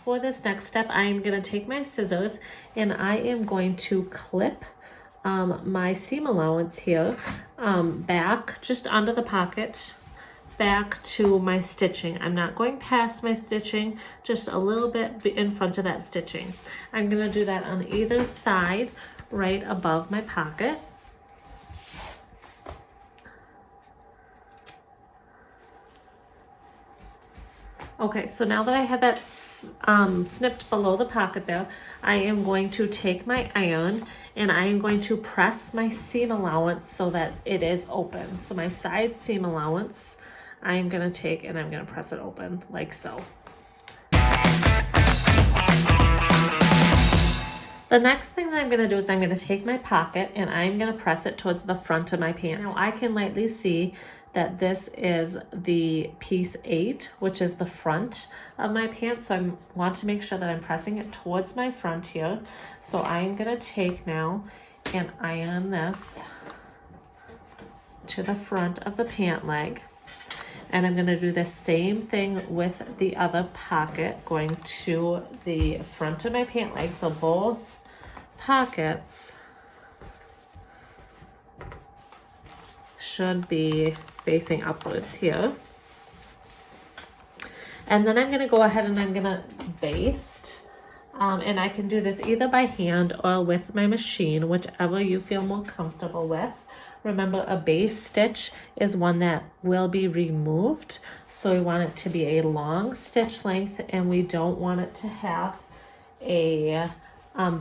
for this next step, I am going to take my scissors and I am going to clip my seam allowance here back just under the pocket, back to my stitching. I'm not going past my stitching, just a little bit in front of that stitching. I'm going to do that on either side right above my pocket. Okay, so now that I have that snipped below the pocket there, I am going to take my iron and I am going to press my seam allowance so that it is open. So my side seam allowance, I am going to take and I'm going to press it open like so. The next thing that I'm going to do is I'm going to take my pocket and I'm going to press it towards the front of my pant. Now I can lightly see that this is the piece 8, which is the front of my pants. So I want to make sure that I'm pressing it towards my front here. So I'm going to take now and iron this to the front of the pant leg. And I'm going to do the same thing with the other pocket, going to the front of my pant leg. So both pockets should be facing upwards here. And then I'm going to go ahead and I'm going to baste. And I can do this either by hand or with my machine, whichever you feel more comfortable with. Remember, a base stitch is one that will be removed. So we want it to be a long stitch length and we don't want it to have a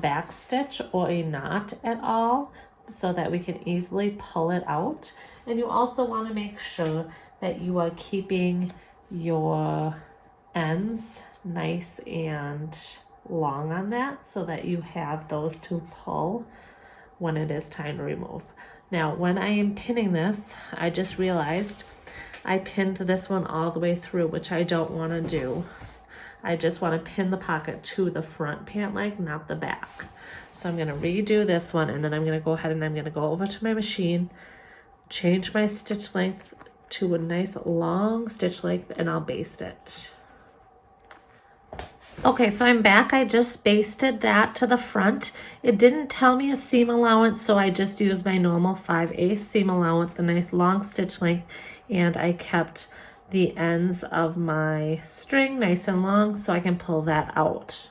back stitch or a knot at all, so that we can easily pull it out. And you also want to make sure that you are keeping your ends nice and long on that so that you have those to pull when it is time to remove. Now, when I am pinning this, I just realized I pinned this one all the way through, which I don't want to do. I just want to pin the pocket to the front pant leg, not the back. So I'm going to redo this one and then I'm going to go ahead and I'm going to go over to my machine, change my stitch length to a nice long stitch length, and I'll baste it. Okay, so I'm back. I just basted that to the front. It didn't tell me a seam allowance, so I just used my normal 5/8 seam allowance, a nice long stitch length, and I kept the ends of my string nice and long so I can pull that out.